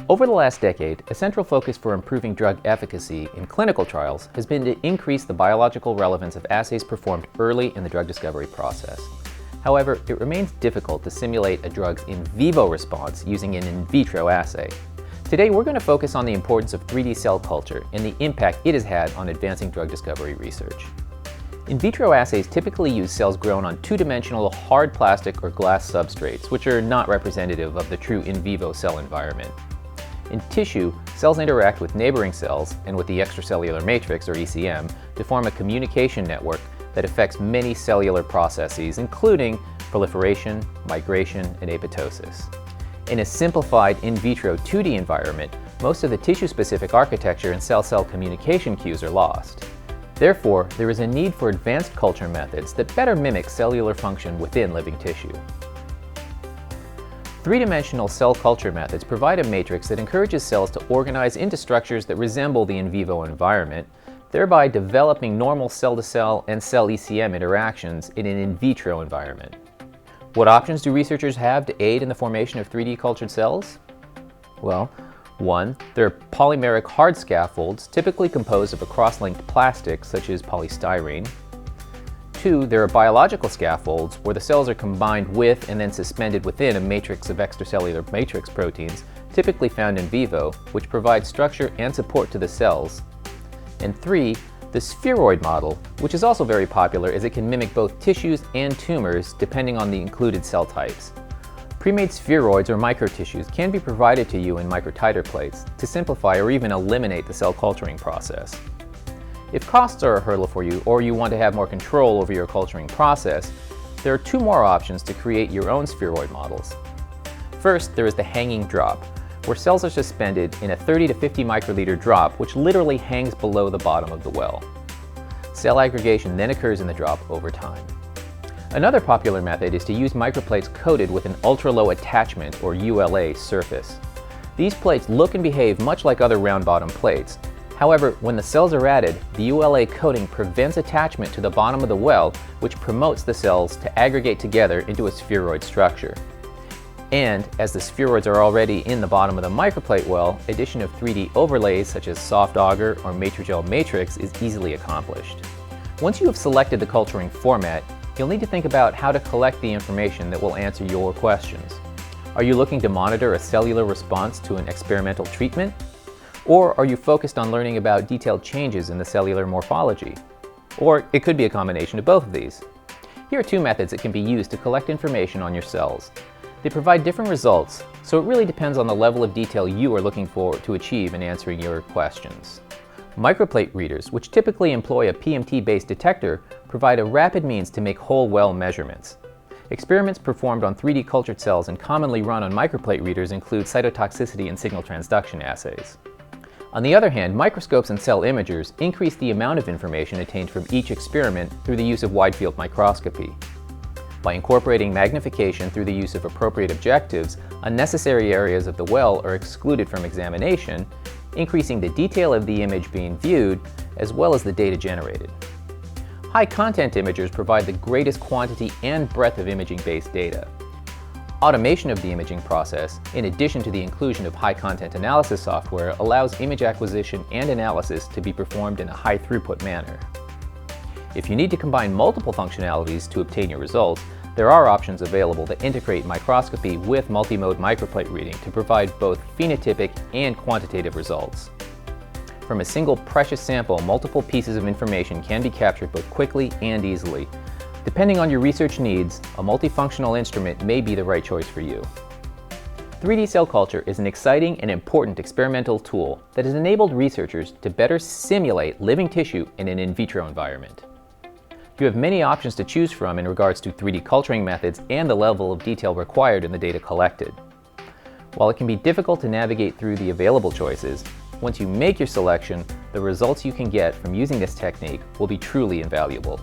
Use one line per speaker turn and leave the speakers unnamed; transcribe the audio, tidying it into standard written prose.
Over the last decade, a central focus for improving drug efficacy in clinical trials has been to increase the biological relevance of assays performed early in the drug discovery process. However, it remains difficult to simulate a drug's in vivo response using an in vitro assay. Today, we're going to focus on the importance of 3D cell culture and the impact it has had on advancing drug discovery research. In vitro assays typically use cells grown on two-dimensional hard plastic or glass substrates, which are not representative of the true in vivo cell environment. In tissue, cells interact with neighboring cells and with the extracellular matrix, or ECM, to form a communication network that affects many cellular processes, including proliferation, migration, and apoptosis. In a simplified in vitro 2D environment, most of the tissue-specific architecture and cell-cell communication cues are lost. Therefore, there is a need for advanced culture methods that better mimic cellular function within living tissue. Three-dimensional cell culture methods provide a matrix that encourages cells to organize into structures that resemble the in vivo environment, thereby developing normal cell-to-cell and cell ECM interactions in an in vitro environment. What options do researchers have to aid in the formation of 3D cultured cells? Well, 1. There are polymeric hard scaffolds, typically composed of a cross-linked plastic such as polystyrene. 2. There are biological scaffolds, where the cells are combined with and then suspended within a matrix of extracellular matrix proteins, typically found in vivo, which provide structure and support to the cells. And 3. The spheroid model, which is also very popular as it can mimic both tissues and tumors depending on the included cell types. Pre-made spheroids or microtissues can be provided to you in microtiter plates to simplify or even eliminate the cell culturing process. If costs are a hurdle for you, or you want to have more control over your culturing process, there are 2 more options to create your own spheroid models. First, there is the hanging drop, where cells are suspended in a 30 to 50 microliter drop which literally hangs below the bottom of the well. Cell aggregation then occurs in the drop over time. Another popular method is to use microplates coated with an ultra-low attachment, or ULA, surface. These plates look and behave much like other round-bottom plates. However, when the cells are added, the ULA coating prevents attachment to the bottom of the well, which promotes the cells to aggregate together into a spheroid structure. And, as the spheroids are already in the bottom of the microplate well, addition of 3D overlays such as soft agar or Matrigel matrix is easily accomplished. Once you have selected the culturing format, you'll need to think about how to collect the information that will answer your questions. Are you looking to monitor a cellular response to an experimental treatment? Or are you focused on learning about detailed changes in the cellular morphology? Or it could be a combination of both of these. Here are 2 methods that can be used to collect information on your cells. They provide different results, so it really depends on the level of detail you are looking for to achieve in answering your questions. Microplate readers, which typically employ a PMT-based detector, provide a rapid means to make whole well measurements. Experiments performed on 3D cultured cells and commonly run on microplate readers include cytotoxicity and signal transduction assays. On the other hand, microscopes and cell imagers increase the amount of information attained from each experiment through the use of wide-field microscopy. By incorporating magnification through the use of appropriate objectives, unnecessary areas of the well are excluded from examination, increasing the detail of the image being viewed, as well as the data generated. High-content imagers provide the greatest quantity and breadth of imaging-based data. Automation of the imaging process, in addition to the inclusion of high-content analysis software, allows image acquisition and analysis to be performed in a high-throughput manner. If you need to combine multiple functionalities to obtain your results, there are options available that integrate microscopy with multimode microplate reading to provide both phenotypic and quantitative results. From a single precious sample, multiple pieces of information can be captured both quickly and easily. Depending on your research needs, a multifunctional instrument may be the right choice for you. 3D cell culture is an exciting and important experimental tool that has enabled researchers to better simulate living tissue in an in vitro environment. You have many options to choose from in regards to 3D culturing methods and the level of detail required in the data collected. While it can be difficult to navigate through the available choices, once you make your selection, the results you can get from using this technique will be truly invaluable.